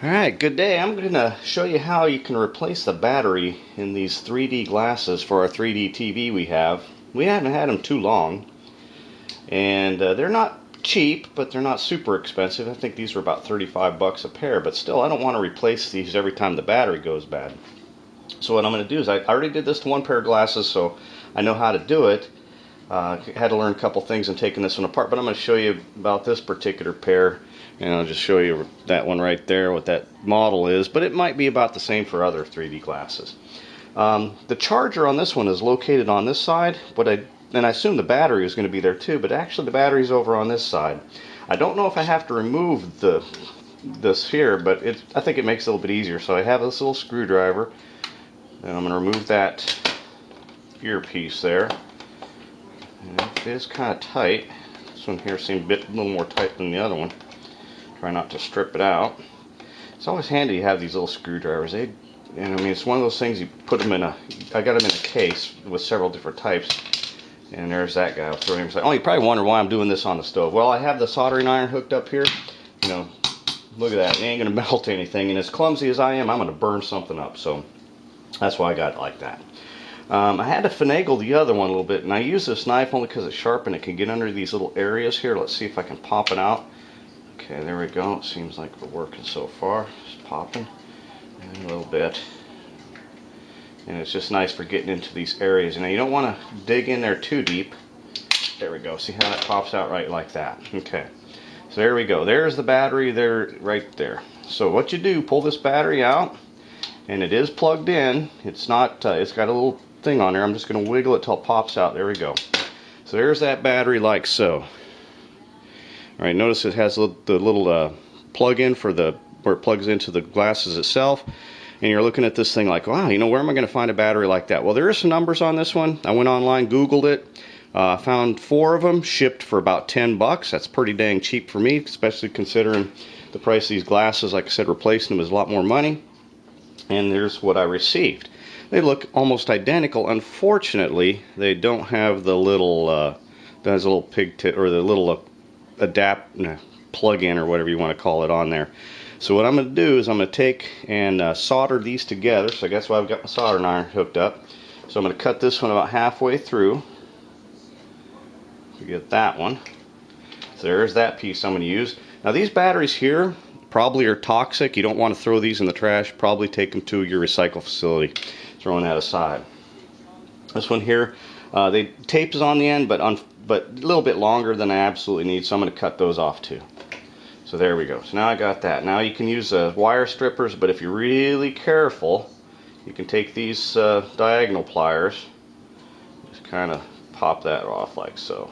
Alright, good day. I'm going to show you how you can replace the battery in these 3D glasses for our 3D TV we have. We haven't had them too long, and they're not cheap, but they're not super expensive. I think these were about 35 bucks a pair, but still I don't want to replace these every time the battery goes bad. So what I'm going to do is, I already did this to one pair of glasses, so I know how to do it. Had to learn a couple things in taking this one apart, but I'm going to show you about this particular pair, and I'll just show you that one right there, what that model is, but it might be about the same for other 3D glasses. The charger on this one is located on this side, and I assume the battery is going to be there too, but actually the battery's over on this side. I don't know if I have to remove this here, but I think it makes it a little bit easier. So I have this little screwdriver, and I'm going to remove that earpiece there. And it is kind of tight. This one here seems a little more tight than the other one. Try not to strip it out. It's always handy to have these little screwdrivers. And I mean, it's one of those things you put them in I got them in a case with several different types. And there's that guy. I'll throw him. Oh, you probably wonder why I'm doing this on the stove. Well, I have the soldering iron hooked up here. You know, look at that. It ain't going to melt anything. And as clumsy as I am, I'm going to burn something up. So that's why I got it like that. I had to finagle the other one a little bit, and I use this knife only because it's sharp and it can get under these little areas here. Let's see if I can pop it out. Okay, there we go. It seems like we're working so far. Just popping and a little bit. And it's just nice for getting into these areas. Now you don't want to dig in there too deep. There we go. See how that pops out right like that. Okay. So there we go. There's the battery there, right there. So what you do, pull this battery out, and it is plugged in. It's not. It's got a little thing on there. I'm just going to wiggle it till it pops out. There we go. So there's that battery, like so. All right. Notice it has the little plug-in for where it plugs into the glasses itself. And you're looking at this thing like, wow, you know, where am I going to find a battery like that? Well, there are some numbers on this one. I went online, Googled it, found 4 of them, shipped for about 10 bucks. That's pretty dang cheap for me, especially considering the price of these glasses. Like I said, replacing them is a lot more money. And there's what I received. They look almost identical. Unfortunately, they don't have the little, there's a little pigtail, or the little plug-in, or whatever you want to call it, on there. So what I'm going to do is I'm going to take and solder these together. So that's why I've got my soldering iron hooked up. So I'm going to cut this one about halfway through. You get that one. So there's that piece I'm going to use. Now these batteries here probably are toxic. You don't want to throw these in the trash. Probably take them to your recycle facility. Throwing that aside. This one here, the tape is on the end, but a little bit longer than I absolutely need. So I'm going to cut those off too. So there we go. So now I got that. Now you can use wire strippers, but if you're really careful, you can take these diagonal pliers, just kind of pop that off like so.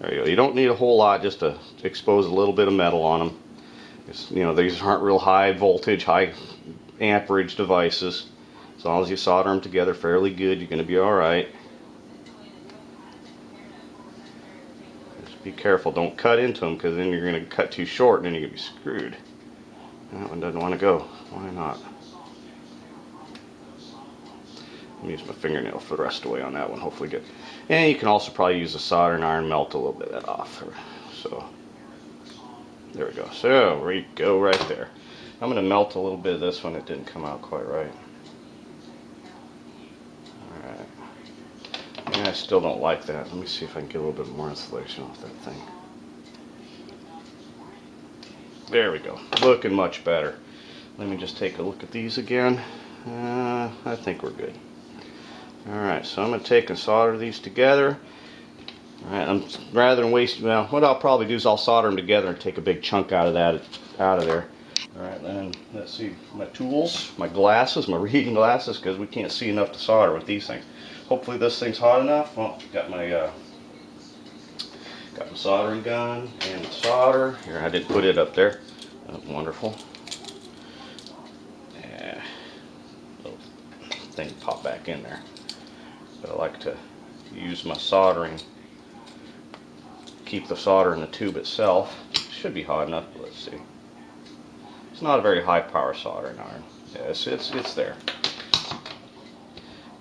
There you go. You don't need a whole lot, just to expose a little bit of metal on them. You know, these aren't real high voltage, high amperage devices. As long as you solder them together fairly good, you're going to be alright. Just be careful, don't cut into them, because then you're going to cut too short and then you're going to be screwed. That one doesn't want to go. Why not? Let me use my fingernail for the rest of the way on that one, hopefully good. And you can also probably use a soldering iron, melt a little bit of that off. So there we go. So we go right there. I'm going to melt a little bit of this one. It didn't come out quite right. Alright. And I still don't like that. Let me see if I can get a little bit more insulation off that thing. There we go. Looking much better. Let me just take a look at these again. I think we're good. Alright, so I'm going to take and solder these together. Alright, rather than waste, well, what I'll probably do is I'll solder them together and take a big chunk out of there. Alright, then let's see, my tools, my glasses, my reading glasses, because we can't see enough to solder with these things. Hopefully this thing's hot enough. Well, got my soldering gun and the solder. Here, I did put it up there. Wonderful. Yeah, little thing pop back in there. But I like to use my soldering, keep the solder in the tube itself. Should be hot enough, but let's see. It's not a very high power soldering iron. Yeah, it's there.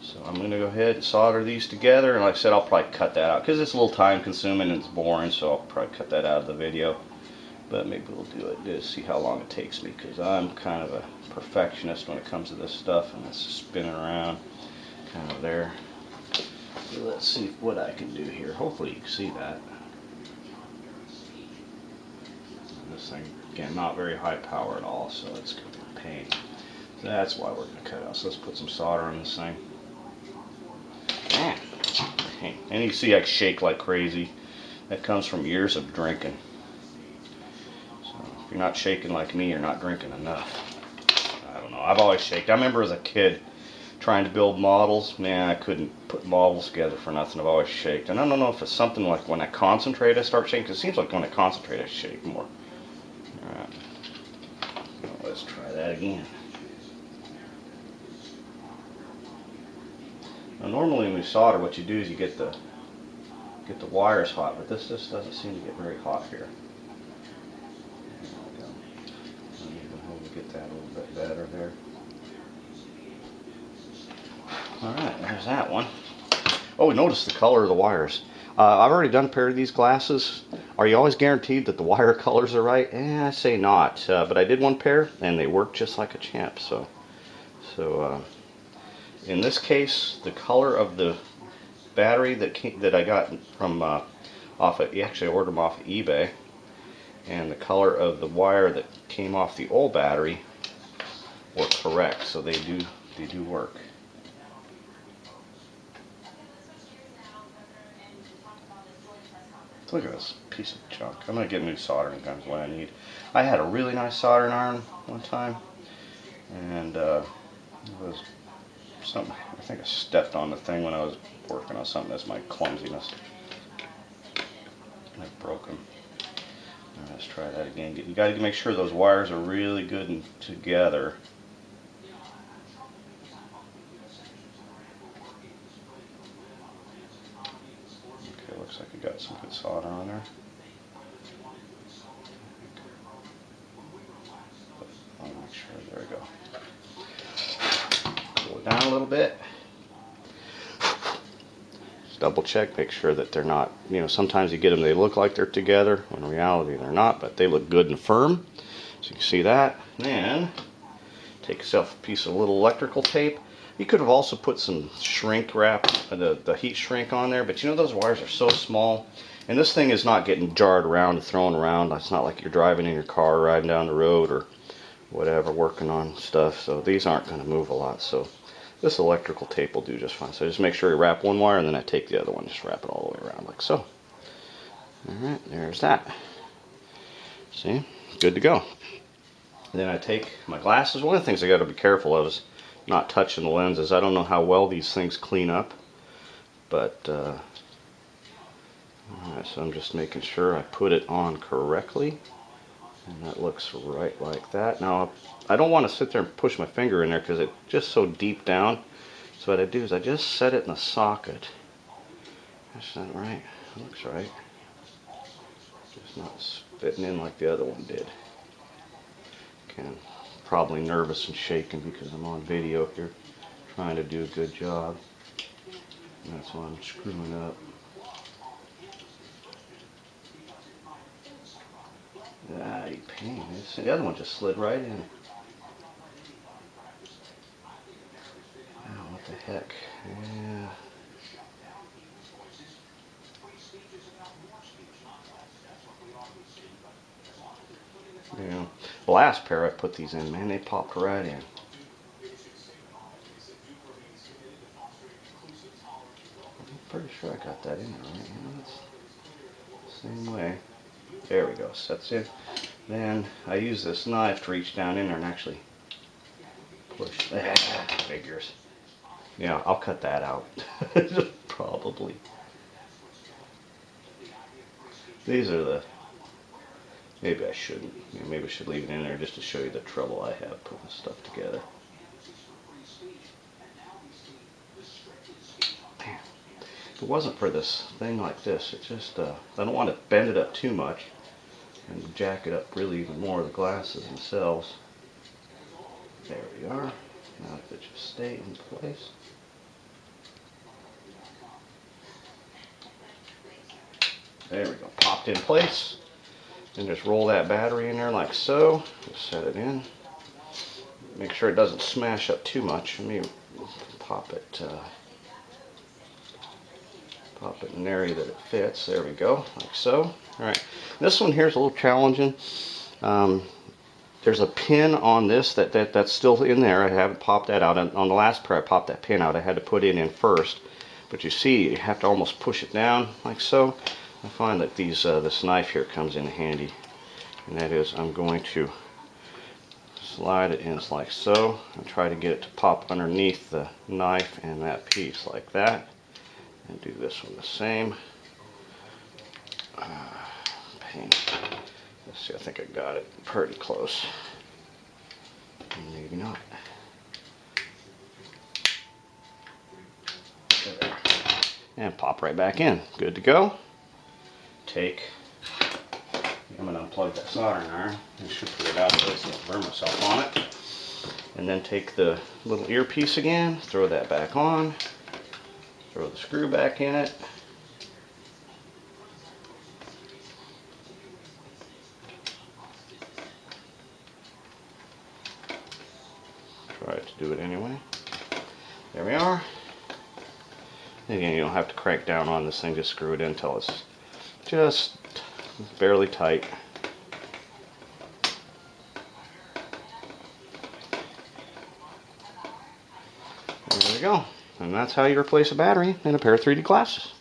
So I'm going to go ahead and solder these together, and like I said, I'll probably cut that out because it's a little time consuming and it's boring, so I'll probably cut that out of the video. But maybe we'll do it just see how long it takes me, because I'm kind of a perfectionist when it comes to this stuff, and it's spinning around kind of there. So let's see what I can do here. Hopefully you can see that. This thing, again, not very high power at all, so it's going to be a pain. So that's why we're going to cut out. So let's put some solder on this thing. Man. And you see I shake like crazy. That comes from years of drinking. So if you're not shaking like me, you're not drinking enough. I don't know. I've always shaken. I remember as a kid trying to build models. Man, I couldn't put models together for nothing. I've always shaked. And I don't know if it's something like when I concentrate, I start shaking. It seems like when I concentrate, I shake more. Alright. Well, let's try that again. Now, normally when we solder, what you do is you get the wires hot, but this just doesn't seem to get very hot here. There we go. Let me get that a little bit better there. Alright, there's that one. Oh, notice the color of the wires. I've already done a pair of these glasses. Are you always guaranteed that the wire colors are right? I say not. But I did one pair, and they worked just like a champ. So in this case, the color of the battery that I got from actually I ordered them off of eBay, and the color of the wire that came off the old battery were correct. So they do work. Look at this piece of junk. I'm going to get new soldering guns what I need. I had a really nice soldering iron one time, and it was something, I think I stepped on the thing when I was working on something. That's my clumsiness. And I broke them. Right, let's try that again. You got to make sure those wires are really good and together. Looks like you got some good solder on there. I'll make sure, there we go. Cool it down a little bit. Just double check, make sure that they're not, sometimes you get them, they look like they're together, when in reality they're not, but they look good and firm. So you can see that. Then, take yourself a piece of little electrical tape. You could have also put some shrink wrap, the heat shrink on there, but those wires are so small, and this thing is not getting jarred around and thrown around. It's not like you're driving in your car, riding down the road, or whatever, working on stuff, so these aren't going to move a lot. So this electrical tape will do just fine. So just make sure you wrap one wire, and then I take the other one, just wrap it all the way around like so. Alright, there's that. See? Good to go. Then I take my glasses. One of the things I got to be careful of is not touching the lenses. I don't know how well these things clean up, but alright, so I'm just making sure I put it on correctly, and that looks right like that. Now I don't want to sit there and push my finger in there because it's just so deep down. So what I do is I just set it in the socket. Is that right? It looks right. Just not fitting in like the other one did. Again, probably nervous and shaking because I'm on video here trying to do a good job, and that's why I'm screwing up. Ah, you pain. The other one just slid right in. Oh, what the heck. Yeah. Yeah. The last pair I put these in, man, they popped right in. I'm pretty sure I got that in there, right? It's the same way. There we go. Sets in. Then I use this knife to reach down in there and actually push. Figures. Yeah, I'll cut that out. Probably. These are the. Maybe I shouldn't. Maybe I should leave it in there just to show you the trouble I have putting this stuff together. Damn. If it wasn't for this thing like this, it just, I don't want to bend it up too much and jack it up really even more, the glasses themselves. There we are. Now if it just stay in place. There we go. Popped in place. And just roll that battery in there like so. Just set it in. Make sure it doesn't smash up too much. Let me pop it in an area that it fits. There we go, like so. Alright, this one here is a little challenging. There's a pin on this that's still in there. I haven't popped that out. On the last pair I popped that pin out. I had to put it in first. But you see, you have to almost push it down like so. I find that this knife here comes in handy. And that is, I'm going to slide it in like so and try to get it to pop underneath the knife and that piece like that. And do this one the same. Pain. Let's see, I think I got it pretty close. Maybe not. There. And pop right back in. Good to go. I'm going to unplug that soldering iron. I should put it out so I don't burn myself on it. And then take the little earpiece again, throw that back on, throw the screw back in it. Try to do it anyway. There we are. Again, you don't have to crank down on this thing, just screw it in until it's just barely tight. There we go. And that's how you replace a battery in a pair of 3D glasses.